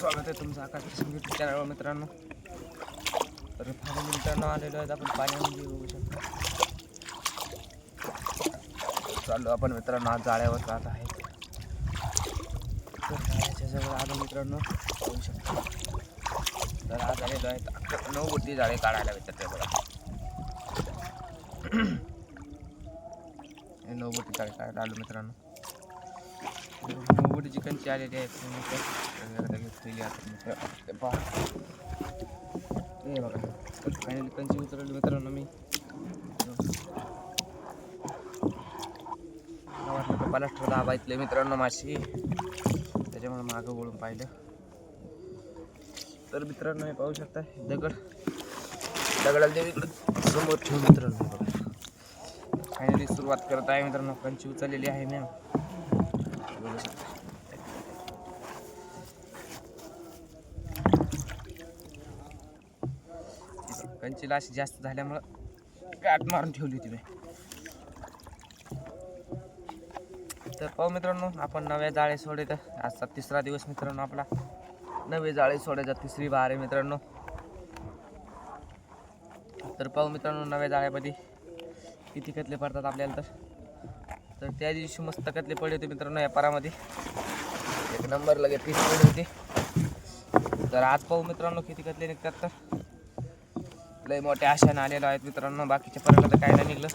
स्वागत आहे तुमचं आकाश यूट्यूब चॅनलवर मित्रांनो. तर फायनली मित्रांनो आलेलो आहेत आपण पाण्यामध्ये बघू शकतो. चाललो आपण मित्रांनो आज जाळ्यावर जात आहे. तर जाळ्याच्या जवळ आलो मित्रांनो बघू शकतो. तर आज आलेलो आहेत 9 बोटी जाळे काढायला भेटतात ते बघा. 9 बोटी जाळे काढायला आलो मित्रांनो. 9 बोटी चिकनची आलेली आहेत घेतलेली आता ते पहा हे बघा. तर फायनली कंची उतरवली मित्रांनो मी. वाटलं बालास्टर दाबायतले मित्रांनो माशी, त्याच्यामुळे मागं वळून पाहिलं तर मित्रांनो हे पाहू शकता दगडाला देव इकडं समोर ठेवून मित्रांनो बघा. फायनली सुरुवात करत आहे मित्रांनो. कंची उचललेली आहे मी बघू शकता. कंचीला अशी जास्त झाल्यामुळं गाठ मारून ठेवली होती मी. तर पाहू मित्रांनो आपण नव्या जाळे सोडायचं. आजचा 3रा दिवस मित्रांनो आपला नवे जाळे सोडायचा 3री बार आहे मित्रांनो. तर पाहू मित्रांनो नव्या जाळ्यामध्ये किती कतले पडतात आपल्याला. तर त्या दिवशी मस्त कतले पडले होते मित्रांनो या पारामध्ये. 1 नंबर लगे पीस पडली होती. तर आज पाहू मित्रांनो किती कतले निघतात. तर लय मोठ्या आशाने आलेलो आहेत मित्रांनो. बाकीच्या पर्यंत तर काय नाही निघलं.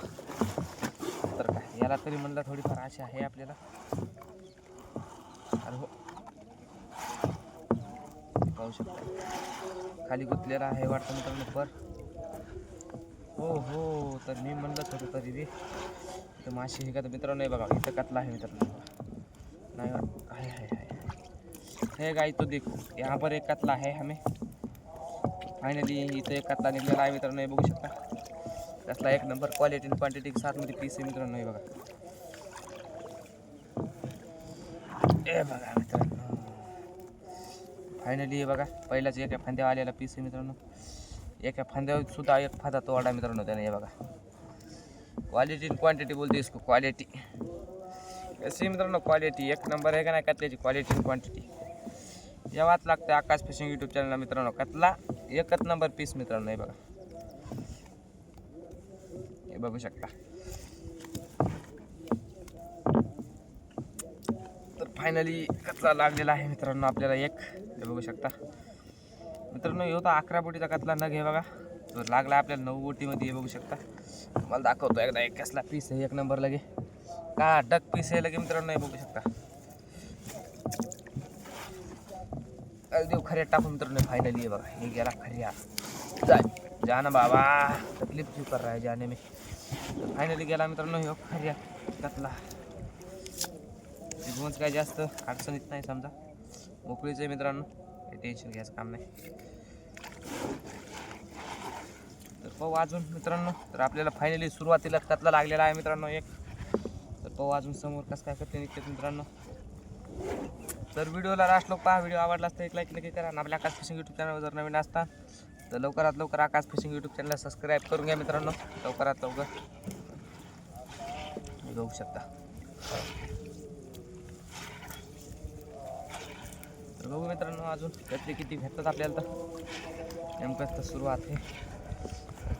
तर काय याला तरी म्हणलं थोडीफार आशा आहे आपल्याला. अरे हो पाहू शकता खाली गुंतलेला आहे वाटतं मित्रांनो पर. हो तर मी म्हणलंच होतं तरी बी तर माशी हे का मित्रांनो नाही बघा. इथं कतला आहे मित्रांनो. नाही आहे हे गाई तो देखो यहाँ पर एक कतला है हमें. फायनली इथं एक कतला निघलेला आहे मित्रांनो. हे बघू शकता. त्यातला 1 नंबर क्वालिटी आणि क्वांटिटी 7 मध्ये पीस आहे मित्रांनो. हे बघा हे बघा मित्रांनो. फायनली हे बघा पहिलाच एका फांद्यावर आलेला पीस आहे मित्रांनो. एका फांद्यावर सुद्धा एक फांदा तो वाडा मित्रांनो त्याने. हे बघा क्वालिटी आणि क्वांटिटी बोलते इसको. क्वालिटी कशी मित्रांनो क्वालिटी 1 नंबर आहे का नाही कतल्याची क्वालिटी आणि क्वांटिटी यावाच लागते. आकाश फिशिंग यूट्यूब चॅनलला मित्रांनो. कतला 1 नंबर पीस मित्रांनो. हे बघा हे बघू शकता. तर फायनली कतला लागलेला आहे मित्रांनो आपल्याला एक. हे बघू शकता मित्रांनो. हे होता 11 बोटीचा कतला नग. हे बघा तो लागला आपल्याला 9 बोटीमध्ये. हे बघू शकता. मला दाखवतो एकदा एक कसला पीस आहे 1 नंबर लगे का डक पीस आहे लगे मित्रांनो. हे बघू शकता. देव खऱ्यात टाकून मित्रांनो. फायनली हे बघा हे गेला खऱ्या. जाना बाबा तकलीफ क्यों कर रहा है जाने में. तर फायनली गेला मित्रांनो हे खऱ्या कतला. गोंज काय जास्त अडचणीत नाही समजा. मोकळीच आहे मित्रांनो. काही टेन्शन घ्यायचं काम नाही. तर पाहू अजून मित्रांनो. तर आपल्याला फायनली सुरुवातीला कतला लागलेला आहे मित्रांनो एक. तर पाहू अजून समोर कसं काय कतले निघतात मित्रांनो. तर व्हिडिओला लास्ट लोक पहा. व्हिडिओ आवडला असता एक लाईक नक्की करा. आणि आपल्या आकाश फिशिंग यूट्यूब चॅनलवर जर नवीन असता तर लवकरात लवकर आकाश फिशिंग यूट्यूब चॅनलला सबस्क्राईब करून घ्या मित्रांनो. लवकरात लवकर बघू शकता. तर बघू मित्रांनो अजून कतले किती भेटतात आपल्याला. तर नेमकं तर सुरुवात आहे.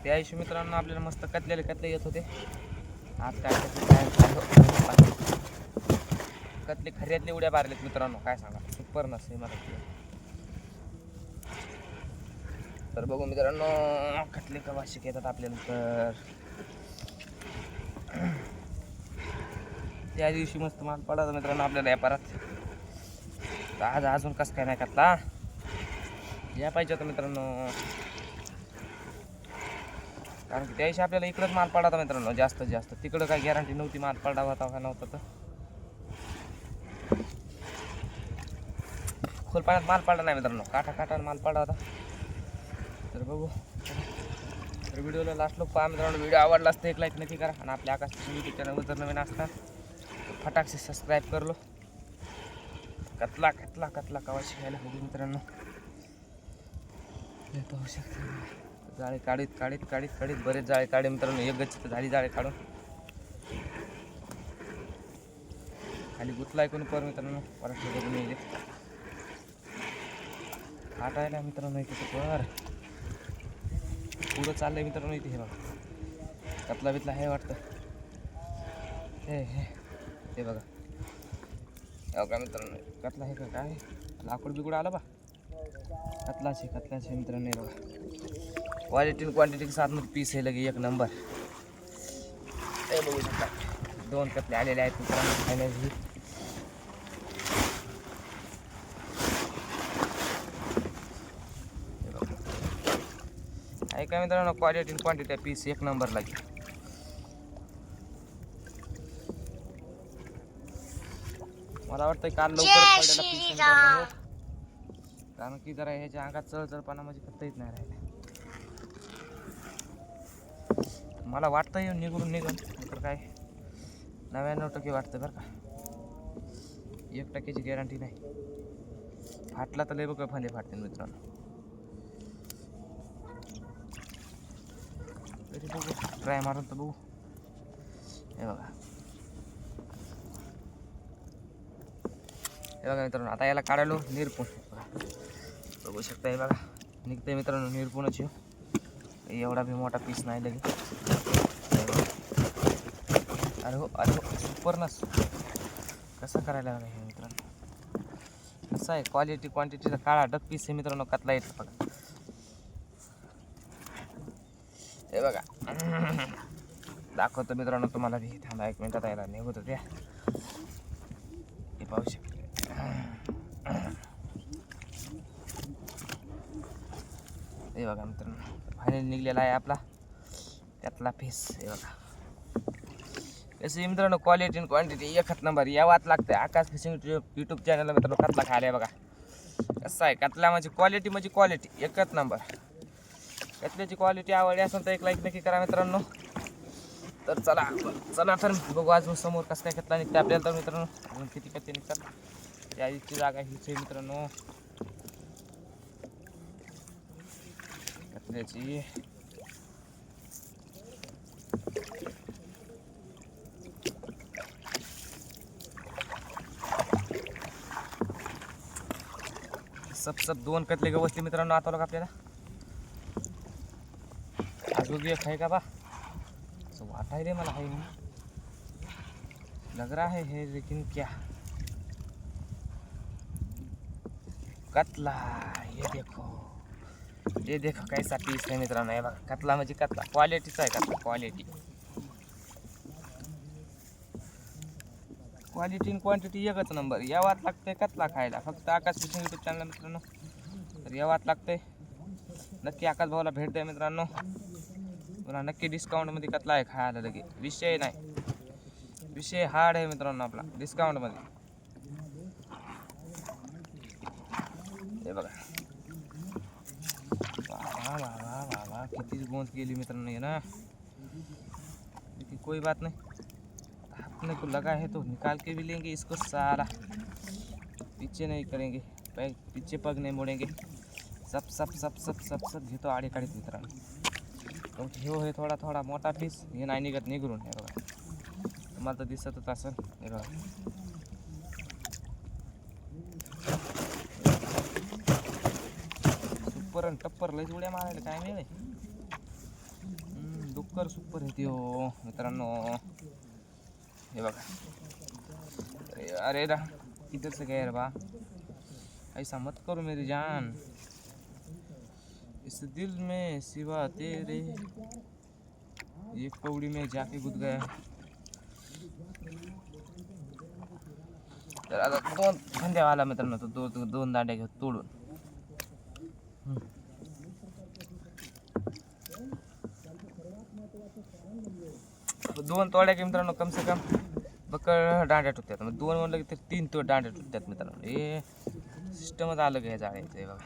त्या दिवशी मित्रांनो आपल्याला मस्त कतले येत होते. आज काय कतले खऱ्यातले उड्या मारलेत मित्रांनो. काय सांगा सुपर नसे मला. तर बघू मित्रांनो कतले कवाशी येतात आपल्याला. तर त्या दिवशी मस्त माल पडायचा मित्रांनो आपल्याला व्यापारात. तर आज अजून कसं काय नाही कतला या पाहिजे होतं मित्रांनो. कारण की त्या दिवशी आपल्याला इकडंच माल पडायचा मित्रांनो जास्तीत जास्त. तिकडं काय गॅरंटी नव्हती माल पडावा होता का नव्हता. तर खोल पाण्यात माल पडला नाही मित्रांनो. काठाने माल पडला होता. तर बघू. तर व्हिडिओला लास्ट लोक पहा मित्रांनो. व्हिडिओ आवडला असता एक लाईक नक्की करा. आणि आपल्या आकाश यूट्यूब चॅनलवर जर नवीन असता तर फटाक से सबस्क्राईब कर लो. कतला कवाशी घ्यायला बघू मित्रांनो. हे पाहू शकता जाळे काढीत बरेच जाळे काढे मित्रांनो. एक गच्ची झाली जाळे काढून. खाली गुतला ऐकून पर मित्रांनो परत बघून येईल. फाटायला मित्रांनो इथे पर पुढं चाललंय मित्रांनो इथे. हे बघा कतला बितला हे वाटतं. हे बघा का मित्रांनो कतला आहे का काय लाकूड बिकूड आलं बा. कतलाचे मित्रांनो. हे बघा क्वालिटी क्वांटिटी साथ मध्ये पीस आहे लगे एक नंबर. हे बघू शकता 2 कतले आलेले आहेत मित्रांनो खाण्याची. आहे का मित्रांनो क्वालिटी क्वांटिटी पीस एक नंबर लागेल. मला वाटतं काल लवकर पडलेला पीस मित्रांनो. कारण की जरा ह्याच्या अंगात चळचळपणा म्हणजे करता येत नाही राहिला. मला वाटतं येऊन निघून तर काय 99% वाटतं बरं का. 1% गॅरंटी नाही. फाटला तर लय बघ फांदे फाटते मित्रांनो. तरी बघू ट्राय मारून तर बघू. हे बघा मित्रांनो आता याला काढायलो निरपून. बघू शकता हे बघा निघतंय मित्रांनो निरपूनच. एवढा बी मोठा पीस नाही लगे. अरे हो सुपर ना. कसं करायला लागलं हे मित्रांनो. कसं आहे क्वालिटी क्वांटिटीचा काळा डक पीस आहे मित्रांनो. कतला येतं बघा. हे बघा दाखवतो मित्रांनो तुम्हाला बी. थांबा 1 मिनिटात यायला निघत होत्या. हे पाहू शकता. हे बघा मित्रांनो फायनल निघलेला आहे आपला त्यातला पीस. हे बघा कसं मित्रांनो क्वालिटी आणि क्वांटिटी एकच नंबर यावाच लागते. आकाश फिशिंग यूट्यूब चॅनलला मित्रांनो कतला खायला बघा. कसं आहे कतला म्हणजे क्वालिटी एकच नंबर. कतल्याची क्वालिटी आवडली असेल तर एक लाईक नक्की करा मित्रांनो. तर चला तर बघू अजून समोर कसं काय कतला निघतं आपल्याला. तर मित्रांनो अजून किती कतले निघतात याची जागा हीच आहे मित्रांनो कतल्याची. सब 2 कतले ग बसले मित्रांनो. आता लोक आपल्याला अजून एक आहे का बा असं वाटायले मला. आहे लग रहा है लेकिन क्या कतला. ये देखो कैसा पीस है मित्रांनो. हे बघा कतला म्हणजे कतला क्वालिटीचा आहे. कतला क्वालिटी आणि क्वांटिटी एकच नंबर. यावाच लागतंय कतला खायला. फक्त आकाश फिशिंग यूट्यूब चॅनल मित्रांनो. तर यावाच लागतंय. नक्की आकाश भाऊला भेट द्या मित्रांनो. पुन्हा नक्की डिस्काउंटमध्ये कतला आहे खायला लगे. विषय नाही. विषय हार्ड आहे मित्रांनो आपला डिस्काउंटमध्ये. हे बघा वा किती गोंद केली मित्रांनो ये ना. लेकिन कोई बात नहीं अपने को लगा है तो निकाल के भी लेंगे इसको सारा. पीछे नहीं करेंगे पीछे पग नहीं मोड़ेंगे. सब घेतो आडे काढीत मित्रांनो. ह्यो हे थोडा मोठा पीस हे नाही निघत निघरून. हे बघा तुम्हाला तर दिसतच असेल. हे बघा सुपर आणि टप्पर लयच उड्या मारायला काय मिळे. डुक्कर सुपर आहे त्यो मित्रांनो. हे बघा अरे रा किधर से गए रे बा. ऐसा मत करो मेरी जान. इस दिल में सिवा तेरे ये कौड़ी में जाके गुद गया. तर आता 2 खांद्यावाला मित्रांनो तो 2 दांड्या घेऊ तोडून. 2 तोड्या की मित्रांनो कम से कम बकड दांड्या तुटतात. मग 2 म्हणलं की 3 तो दांड्या तुटतात मित्रांनो. हे सिस्टमच आलं का हे जाळ्याचं. हे बघा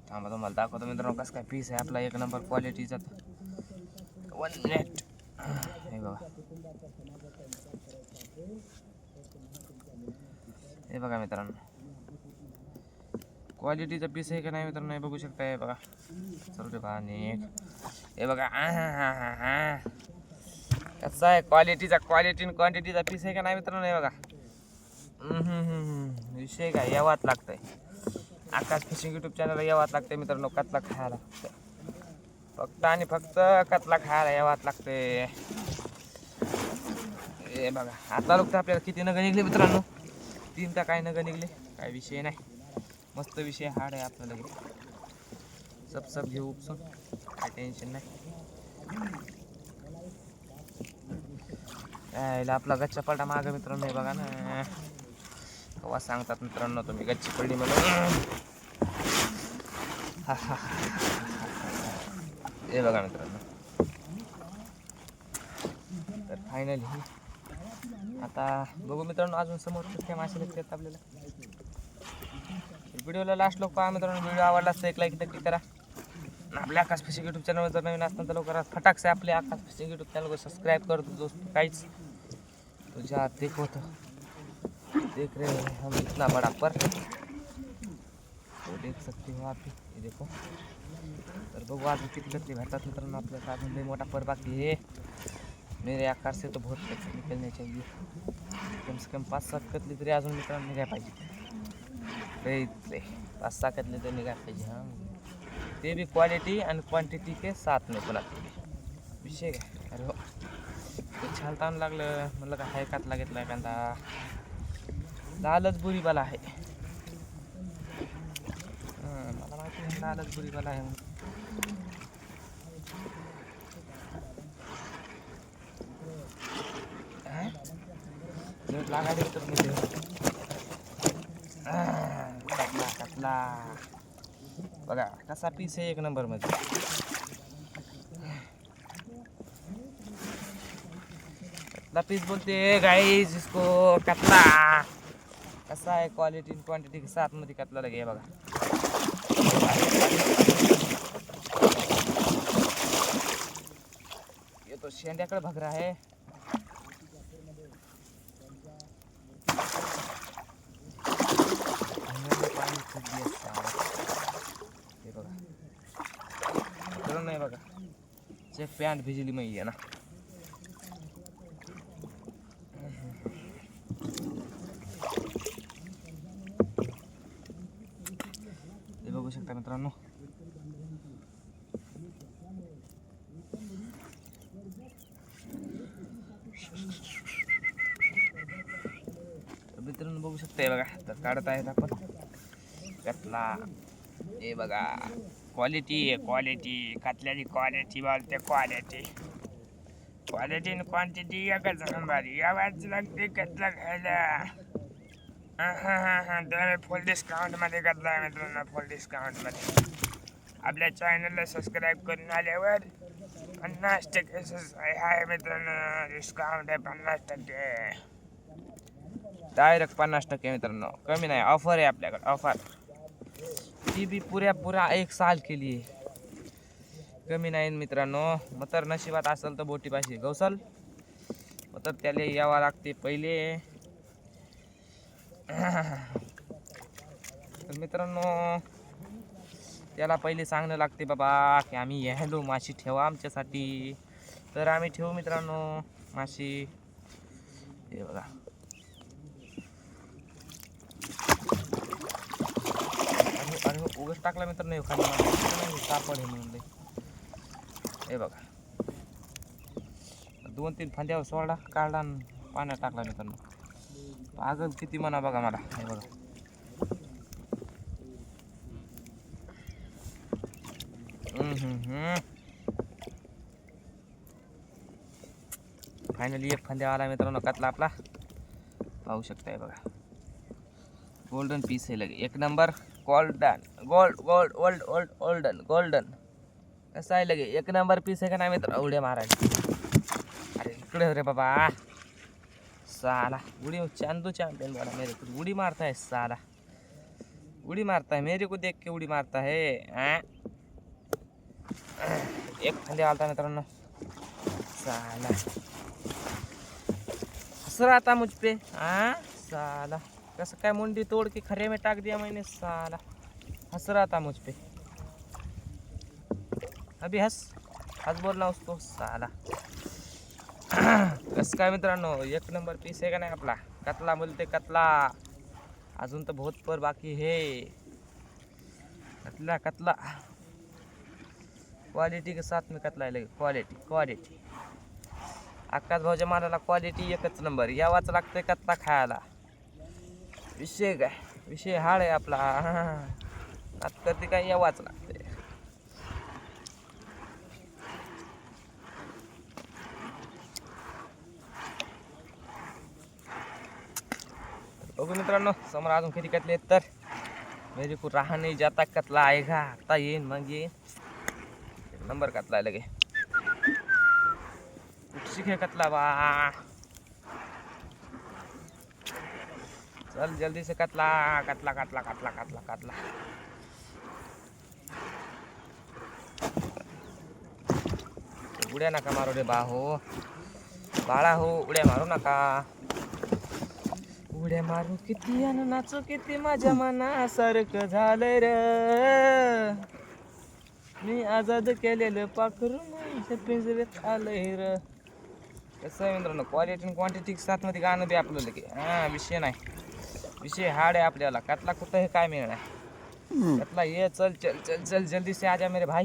थांबा तुम्हाला दाखवतो मित्रांनो कसं काय पीस आहे आपला एक नंबर क्वालिटीचा 1 मिनिट. हे बघा हे बघा मित्रांनो क्वालिटीचा पीस आहे का नाही मित्रांनो. हे बघू शकता. हे बघा चल रे पाणी. हे बघा कसं आहे क्वालिटीचा क्वांटिटीचा पीस आहे का नाही मित्रांनो. हे बघा विषय काय यावाच लागतंय. आकाश फिशिंग यूट्यूब चॅनलला यावंच लागते मित्रांनो कतला खायला. फक्त आणि फक्त कतला खायला यावंच लागते. हे बघा आता लोक आपल्याला किती नग निघले मित्रांनो, 3 का काय नग निघले, काय विषय नाही. मस्त विषय हार्ड आहे आपल्याला लगे सब घेऊ उपसून, काय टेन्शन नाही. यायला आपला गच्चा पलटा माग मित्रांनो. हे बघा ना कवा सांगतात मित्रांनो तुम्ही गच्ची पडली म्हणून. हे बघा मित्रांनो, तर फायनली आता बघू मित्रांनो अजून समोर काय मासे भेटतात आपल्याला. व्हिडिओला लास्ट लोक पहा मित्रांनो. व्हिडिओ आवडला असता एक लाईक नक्की करा. आपल्या आकाश फिशिंग यूट्यूब चॅनलवर जर नवीन असताना तर लवकरात फटाक से आपले आकाश फिशिंग यूट्यूब चॅनल को सब्सक्राइब कर दो दोस्तों. काहीच तुझ्या देखो तो देख रहे हैं हम इतना बड़ा पर, तो देख सकते हो आप भी. ये देखो. तर बघू अजून किती कतली भेटतात मित्रांनो आपल्याला. अजून लई मोठा पर बाकी है. मेरे आकार से तो बहुत कतली निकलने चाहिए. कम से कम 5-7 कतली तरी अजून मित्रांनो निघाय पाहिजे. 5-6 कतली तरी निघाय पाहिजे. हां ते भी क्वालिटी आणि क्वांटिटी के साथ में पुन्हा विषय काय. अरे हो छान ताण लागलं म्हणलं का हाय कातला घेतला एखादा. लालच बुरीवाला आहे. मला माहिती आहे लालच बुरीवाला आहे. लागायला तर कतला कतला बघा कसा पीस आहे एक नंबर मध्ये. कतला पीस बोलते गाइस इसको. कतला कसा आहे क्वालिटी क्वांटिटी के साथ मध्ये कतला लगे. बघा ये तो शेंड्याकडे भग रहा है. हे बघा करून नाही बघा चेक पॅन्ट भिजली मग आहे ना. हे बघू शकता मित्रांनो. मित्रांनो बघू शकता बघा तर काढत आहेत आपण कतला. हे बघा क्वालिटी आहे क्वालिटी. कतल्याची क्वालिटी बोलते क्वालिटी. क्वालिटी आणि क्वांटिटी एकच नंबर यावाच लागते कतला खायला. त्यामुळे फुल डिस्काउंटमध्ये कतला आहे मित्रांनो. फुल डिस्काउंटमध्ये आपल्या चॅनलला सबस्क्राईब करून आल्यावर 50% आहे मित्रांनो. डिस्काउंट आहे 50%. डायरेक्ट 50% मित्रांनो. कमी नाही ऑफर आहे आपल्याकडे ऑफर. ती भी पुऱ्या 1 साल के लिए. कमी नाही मित्रांनो. मग तर नशिबात असेल तर बोटीपाशी गौसल मग तर त्याला यावं लागते पहिले. तर मित्रांनो त्याला पहिले सांगणं लागते बाबा की आम्ही यायलो माशी ठेवा आमच्यासाठी. तर आम्ही ठेवू मित्रांनो माशी. हे बघा अरे उगच टाकला मित्रांनो एखादी सापड आहे म्हणून. हे बघा 2-3 फांद्यावर सोडला काढला आणि पाण्यात टाकला मित्रांनो. पागल किती म्हणा बघा मला. हे बघा फायनली 1 फांद्या आला मित्रांनो कतला आपला. पाहू शकताय बघा गोल्डन पीस आहे लगे एक नंबर. गोल्डन कसं आहे लगे एक नंबर पीस आहे का नाही मित्र. उड्या मारायला. अरे इकडे रे बाबा साला उड़ी चांदू चैंपियन वाला मेरे को उड़ी मारता है साला. उड़ी मारता है मेरे को देख के उड़ी मारता है. एक फंदे आलता मित्रांनो साला. हंस रहा था मुझ पे. साला कसं काय मुंडी तोड़ के खरे में टाक दिया मैंने साला. हंस रहा था मुझ पे. अभी हंस बोलना उसको साला. कसं काय मित्रांनो 1 नंबर पीस आहे का नाही आपला. कतला बोलते कतला. अजून तर बहुत पर बाकी है. कतला कतला क्वालिटी के साथ में कतला लगे क्वालिटी क्वालिटी आकाश भाऊच्या मालाला क्वालिटी एकच नंबर यावाच लागतंय कतला खायला विषय काय विषय हाड आहे आपला आता करते काय यावाच लागतंय बघू मित्रांनो समोर अजून किती कतले आहेत तर मेरे को रहा नहीं जाता कतला आएगा आता येईन मग येईन नंबर कतला लगे सीखे कतला बा चल जल्दी से कतला कतला कतला कतला कतला कतला उड्या नका मारू रे बा हो बाळा हो उड्या मारू नका उड्या मारू किती आणि नाचू किती माझ्या मनासारखं झालंय र मी आजाद केलेलं पाखरू माझ्या पिंजऱ्यात आलंय र कसं आहे मित्रांनो क्वालिटी आणि क्वांटिटी साथ मध्ये गाणं दे आपल्याला की विषय नाही विषय हार्ड आहे आपल्याला कतला कुठं हे काय मिळणार कतला ये चल चल चल चल जल्दी से आजा मेरे भाई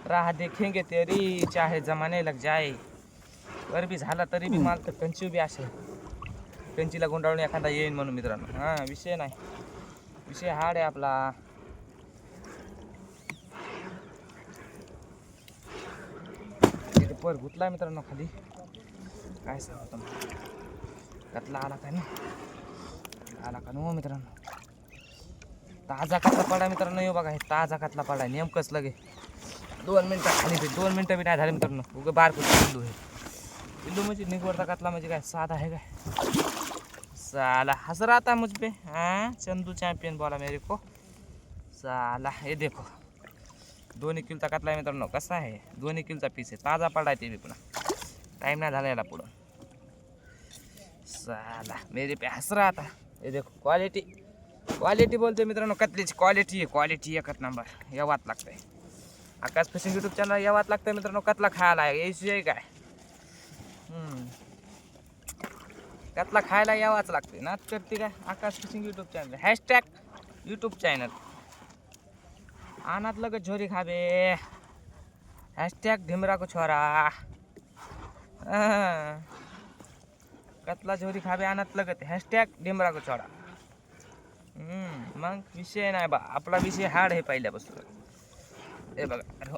राह देखेंगे तेरी चाहे जमाने लग जाए वर भी झाला तरी बी माल तर कंची बी असेल कंचीला गुंडाळून एखादा येईन म्हणून मित्रांनो विषय नाही विषय हार्ड आहे आपला इथे पर गुतला मित्रांनो खाली काय सांगतो कतला आला का नाही आला का नो मित्रांनो ताजा कतला पडा मित्रांनो येऊ बघा हे ताजा कतला पडा नेमकंच लगे 2 मिनिटं खाली 2 मिनिटं बी नाही झाले मित्रांनो उगं बारकं पिल्लू हे पिल्लू म्हणजे निगवरता कतला म्हणजे काय साधा आहे काय साला हंस रहा था मुझ पे चंदू चैंपियन बोला मेरे को साला हे देखो 2 किलोचा कतला आहे मित्रांनो कसा आहे 2 किलोचा पीस आहे ताजा पडा आहे ते बी पुन्हा टाइम नाही झाला याला पुढं साला मेरे पे हंस रहा था ये देखो क्वालिटी क्वालिटी बोलते मित्रांनो कतलीची क्वालिटी आहे क्वालिटी एकच नंबर यावाच लागतंय आकाश फिशिंग यूट्यूब चॅनल यावाच लागतंय मित्रांनो कतला खायला यायची काय कतला खायला यावाच लागते नाच करते काय Akash fishing YouTube channel hashtag YouTube channel आनात लगत झोरी खाबे हॅशटॅग ढिमरा को छोरा कतला झोरी खाबे आनात लगत हॅशटॅग ढिमरा को छोरा मग विषय नाही बा आपला विषय हार्ड आहे पहिल्यापासून हे बघा अरे हो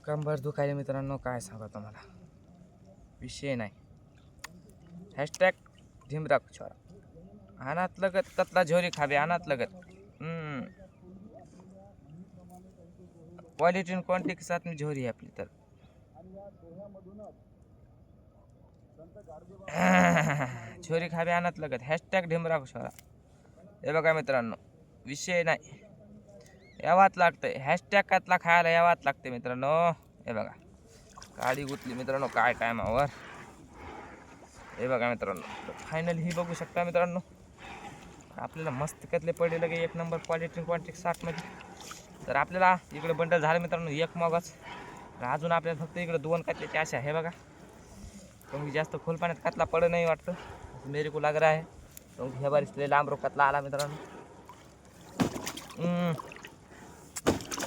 कंबर दुखायला मित्रांनो काय सांगा तुम्हाला विषय नाही हॅशटॅग ढिमरा छोरा अनाथ लगत कतला झोरी खाबे अनाथ लगत क्वालिटी आणि क्वांटिटी के साथ में झोरी है आपली तर झोरी खाबे अनाथ लगत हॅशटॅग ढिमरा छोरा हे बघा मित्रांनो विषय नाही यावाच लागतंय हॅशटॅग कतला खायला यावाच लागते मित्रांनो हे बघा गाडी गुतली मित्रांनो काय टायमावर हे बघा मित्रांनो फायनल ही बघू शकता मित्रांनो आपल्याला मस्त कतले पडले लगे 1 नंबर क्वालिटी क्वांटिटी 60 मध्ये तर आपल्याला इकडे बंडल झालं मित्रांनो 1 मगच अजून आपल्याला फक्त इकडे 2 कतल्याची आशा आहे बघा क्योंकि जास्त खोल पाण्यात कतला पड नाही वाटतं मेरे को लग रहा है क्योंकि ह्या बारीस लय लांब कतला आला मित्रांनो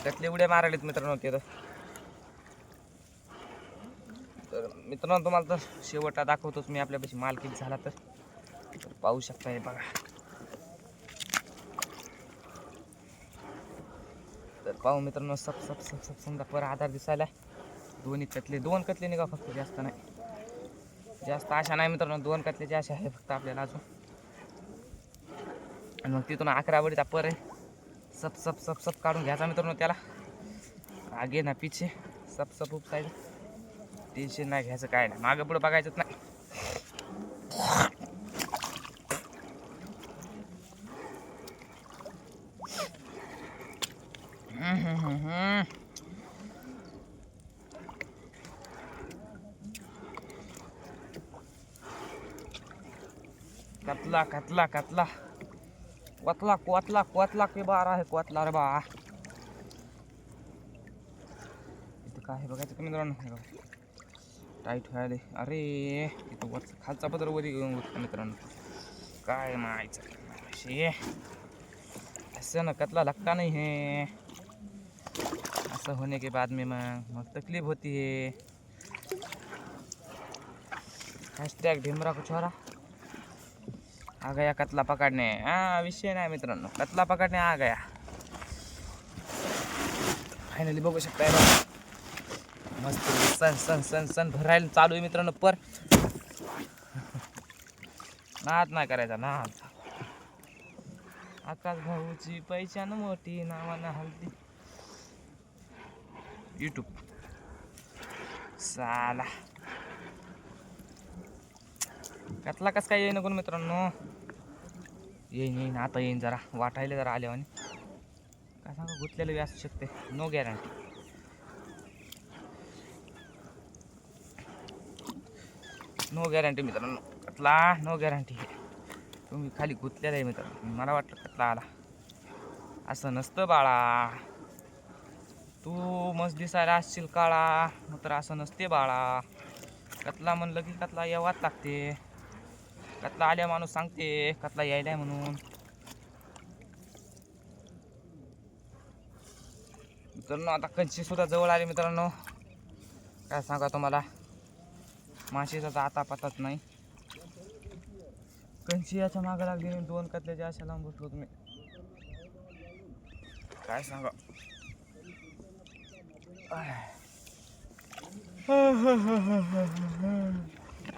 कतले उड्या मारायलेत मित्रांनो ते तर मित्रांनो तुम्हाला तर शेवटा दाखवतोच मी आपल्यापाशी माल किती झाला तर पाहू शकता हे बघा तर पाहू मित्रांनो सब सब सब सब समजा पर आधार दिसायला 2 कतले निघा फक्त जास्त नाही जास्त आशा नाही मित्रांनो 2 कतल्याची आशा आहे फक्त आपल्याला अजून आणि मग तिथून 11 बडीचा पर आहे सब सब सब सब काढून घ्यायचा मित्रांनो त्याला आगे ना पिछे सब सब उपसायचं टेन्शन नाही घ्यायचं काय नाही मागं पुढं बघायचंच नाही कतला कतला कतला क्वातला क्वातला क्वातला के बारा आहे क्वातला रे बा इथं काय आहे बघायचं का मित्रांनो टाईट व्हायला अरे इथं वरचा खालचा पदर वरी घेऊन मित्रांनो काय मायचं ऐसे ना कतला लगता नहीं है, ऐसा होने के बाद में मग तकलीफ होती है। हैशटैग ढिमरा को छोरा आ गया कतला पकड़ने। हाँ विषय नाही मित्रांनो, कतला पकड़ने आ गया फायनली। बघू शकताय बघा मस्त सन सन सन सन भरायला चालू आहे मित्रांनो। पर नाद नाही करायचा नाद। आकाश भाऊची पैशान मोठी नावानं हलती यूट्यूब साला। कतला कस काय येईन कोण मित्रांनो, येईन आता येईन, जरा वाटायला जरा आल्यावानी काय सांगा, गुतलेलं बी असू शकते, नो गॅरंटी। नो गॅरंटी मित्रांनो, कतला नो गॅरंटी। तुम्ही खाली गुतलेला आहे मित्रांनो, मला वाटलं कतला आला, असं नसतं बाळा। तू मस्त दिसायला असशील काळा, मात्र असं नसते बाळा। कतला म्हणलं की कतला यावाच लागते, कतला आल्या माणूस सांगते कतला यायलाय म्हणून। मित्रांनो आता कंची सुद्धा जवळ आली मित्रांनो, काय सांगा तुम्हाला, माशीचा तर आता पताच नाही। कंची याच्या मागं लागली, 2 कतल्याच्या अशा लांब बसलो तुम्ही, काय सांगा।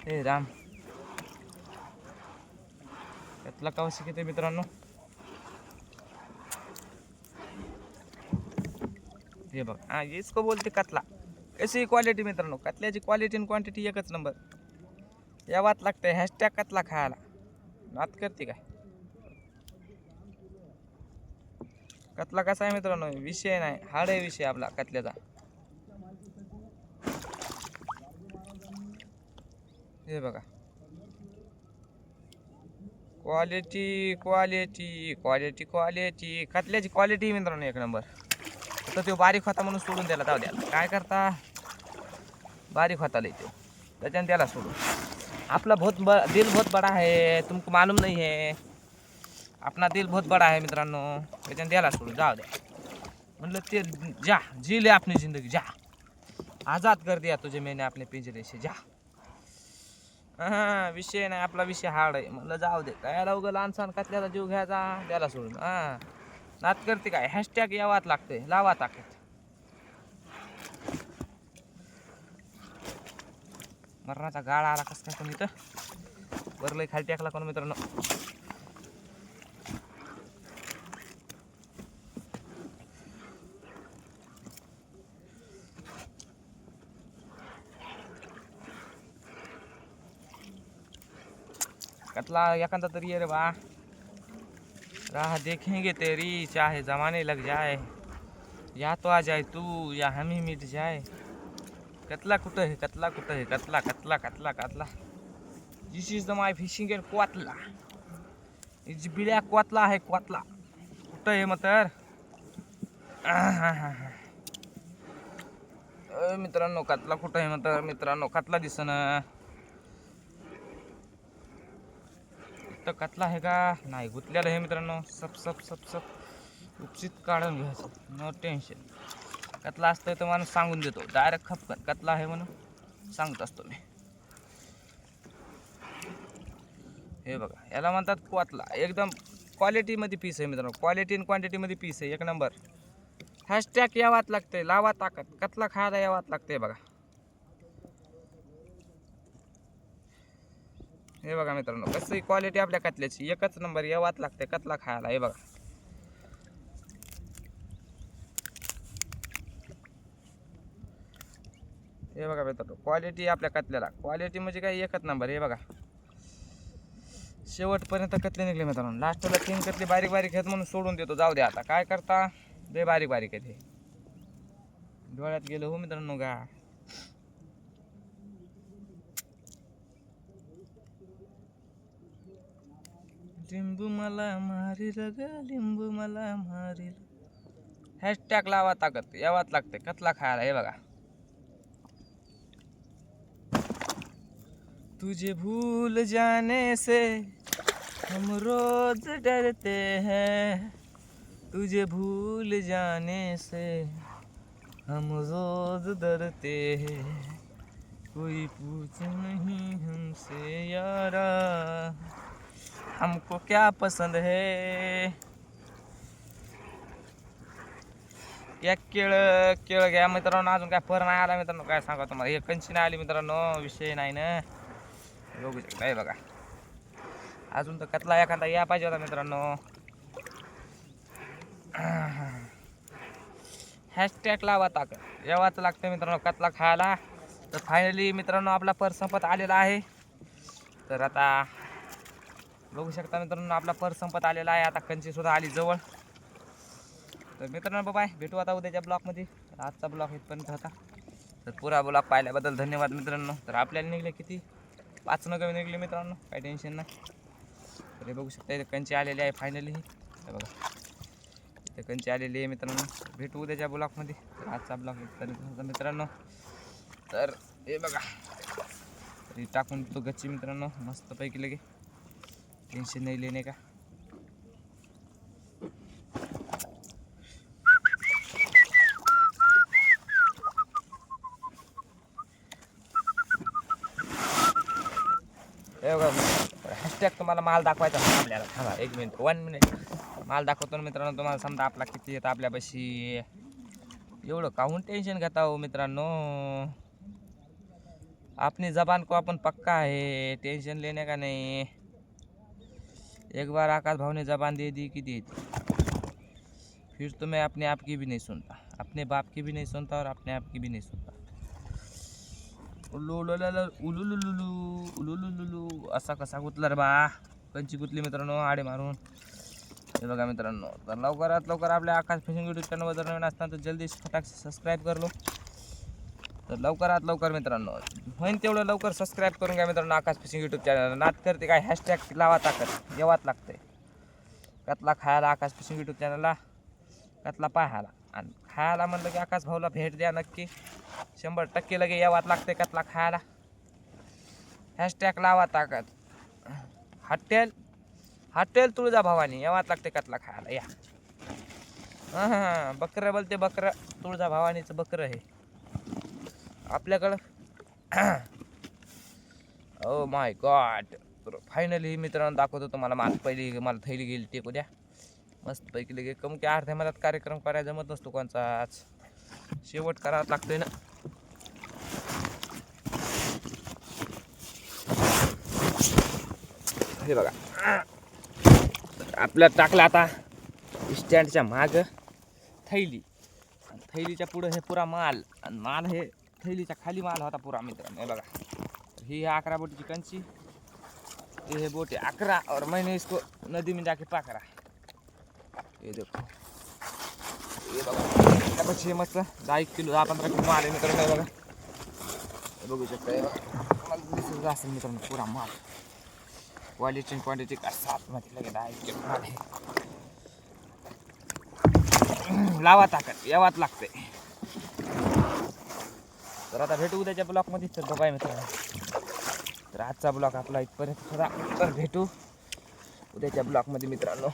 हे राम कतला कवशी किती मित्रांनो, हे बघ हा इसको बोलते कतला। कशी क्वालिटी मित्रांनो, कतल्याची क्वालिटी आणि क्वांटिटी एकच नंबर, यावाच लागते। हैशटॅग कतला खायला, नात करते काय। कतला कसा आहे मित्रांनो, विषय नाही, हाड आहे विषय आपला कतल्याचा। हे बघा क्वालिटी क्वालिटी क्वालिटी क्वालिटी, कतल्याची क्वालिटी मित्रांनो एक नंबर। तर तो बारीक होता म्हणून सोडून द्यायला, जाऊ द्या काय करता, बारीक होता लई तो, त्याच्याने त्याला सोडून। आपला दिल बहुत बड़ा है, तुमको मालूम नहीं है, अपना दिल बहुत बड़ा है मित्रांनो, त्याच्याने त्याला सोडून जाऊ द्या म्हणलं। ते जा जी ले अपनी जिंदगी, जा आज़ाद कर दिया तुझे मैंने अपने पिंजरे से, जा। हां विषय नाही आपला, विषय हार्ड आहे म्हणलं, जाऊ दे काय लवकर लहानसहान कतल्याचा जीव घ्यायचा, त्याला सोडून। हां नात करते काय, हैशटॅग यावाच लागते, लावा ताकद। मरणाचा गाळा आला कस काय तुम्ही, तर वरलंय खाली टाकला कोण मित्रांनो। कतला एखादा तरी ये रे बा, राह देखेंगे तेरी चाहे जमाने लग जाए, या तो आ जाए तू या हम ही मिट जाए। कतला कुठं आहे, कतला कुठं आहे, कतला कतला कतला कतला। This is the my fishing and क्वातला, इज बिड्या क्वातला आहे, क्वातला कुठं आहे मग तर। मित्रांनो कतला कुठं आहे मग तर, मित्रांनो कतला दिसना तर, कतला आहे का नाही, गुतलेलं आहे मित्रांनो। सब सब सब सब उपचित काढून घ्यायचं, नो टेन्शन। कतला असतं तर माणूस सांगून देतो डायरेक्ट, खपकन कतला आहे म्हणून सांगत असतो मी। हे बघा याला म्हणतात क्वातला, एकदम क्वालिटीमध्ये पीस आहे मित्रांनो, क्वालिटी आणि क्वांटिटीमध्ये पीस आहे एक नंबर। हैशटॅग यावाच लागते, लावा ताकद, कतला खायला यावाच लागते बघा। हे बघा मित्रांनो कसं क्वालिटी आपल्या कतल्याची एकच नंबर, यावाच लागते कतला खायला। हे बघा हे बघा मित्रांनो क्वालिटी आपल्या कतल्याला, क्वालिटी म्हणजे काय एकच नंबर। हे बघा शेवटपर्यंत कतले निघले मित्रांनो, लास्टला 3 कतले बारीक बारीक आहेत म्हणून सोडून देतो, जाऊ द्या आता काय करता, लय बारीक बारीक आहेत हे, डोळ्यात गेलो हो मित्रांनो गा। लिंबू मला मारील ग, लिंबू मला मारील। हैशटॅग लावा ताकद, यावाच लागते कतला खायला। हे बघा तुझे भूल जाने से हम रोज डरते हैं तुझे भूल जाने से, हम रोज डरते हैं कोई पूछ नहीं हमसे यारा, हमको क्या पसंद है. एक केळ केळ घ्या मित्रांनो. अजून काय फर नाही आला मित्रांनो. काय सांगा तुम्हाला, एक कंची नाही आली मित्रांनो. विषय नाही ना. बघू शकता हे बघा. अजून तर कतला एखादा या पाहिजे होता मित्रांनो. हॅशटॅग लावा ताकद यावाच लागते मित्रांनो कतला खायला. तर फायनली मित्रांनो आपला पर संपत आलेला आहे. तर आता बघू शकता मित्रांनो आपला पर संपत आलेला आहे. आता कंची सुद्धा आली जवळ. तर मित्रांनो बाय, भेटू आता उद्याच्या ब्लॉगमध्ये. आजचा ब्लॉग इथपर्यंत होता. तर पुरा ब्लॉग पाहिल्याबद्दल धन्यवाद मित्रांनो. तर आपल्याला निघले किती 5 नग निघले मित्रांनो, काही टेन्शन नाही. तर हे बघू शकता इथे कंची आलेली आहे फायनली. हे बघा इथे कंची आलेली आहे मित्रांनो. भेटू उद्याच्या ब्लॉगमध्ये. तर आजचा ब्लॉग इथपर्यंत होता मित्रांनो. तर हे बघा तरी टाकून तो गच्ची मित्रांनो मस्तपैकी लगे, टेन्शन नाही लेणे का. हॅशटॅग तुम्हाला माल दाखवायचा आपल्याला. थांबा 1 मिनिट 1 मिनिट माल दाखवतो ना मित्रांनो तुम्हाला. समजा आपला किती येतं आपल्यापाशी. एवढं काहून टेन्शन घेता हो मित्रांनो. अपनी जबान को अपन पक्का है, टेंशन लेने का नहीं. एक बार आकाश भाव ने जबान दे दी कि दे दी, फिर तो मैं अपने आप की भी नहीं सुनता, अपने बाप की भी नहीं सुनता और अपने आप की भी नहीं सुनता. उलुलुलुलु असा कसा गुतला रे बा. कंची गुतली मित्रांनो आडे मारून. हे बघा मित्रांनो. तर लवकरात लवकर आपल्या आकाश फिशिंग यूट्यूब चॅनलवर जर नवीन असताना तर जल्दी फटाक सबस्क्राईब कर लो. तर लवकरात लवकर मित्रांनो होईन तेवढं लवकर सबस्क्राईब करून घ्या मित्रांनो आकाश फिशिंग यूट्यूब चॅनल. नाद करते काय हॅशटॅग लावा ताकद येवाच लागते. कतला खायला आकाश फिशिंग यूट्यूब चॅनलला, कतला पाहायला. आणि खायला म्हणलं की आकाश भाऊला भेट द्या नक्की. 100% लगे यावाच लागते कतला खायला. हॅशटॅग लावा ताकद. हॉटेल तुळजा भवानी यावाच लागते कतला खायला. या हां बकरं बोलते, बकरं तुळजा भवानीचं बकरं आहे आपल्याकडं. Oh my God. तर फायनली मित्रांनो दाखवतो तुम्हाला. मला पहिली मला थैली गेली टेकू द्या मस्तपैकी लगे. कम की अर्ध्या मनात कार्यक्रम करायला जमत नसतो कोणचाच, शेवट करावा लागतोय ना. हे बघा आपल्या टाकला आता स्टँडच्या माग थैली. थैलीच्या पुढं हे पुरा माल. आणि माल हे थैलीच्या खाली माल होता पुरा मित्रांनो. हे बघा ही 11 बोटीची कंची. ये बोटे 11 और मैंने इसको नदी में जाके पकड़ा. ये देखो ये बघा त्यापाशी मस्त 10 किलो 10-15 किलो माल आहे मित्रांनो. हे बघा हे बघू शकता. हे बघा दिसत असेल मित्रांनो पुरा माल. क्वालिटी का साथ मध्ये लगे 10 किलो माल आहे. लावा ताकद यावाच लागते. तर आता भेटू उद्याच्या ब्लॉगमध्ये. तर बाय मित्रांनो. तर आजचा ब्लॉग आपला इथपर्यंत होता. तर भेटू उद्याच्या ब्लॉगमध्ये मित्रांनो.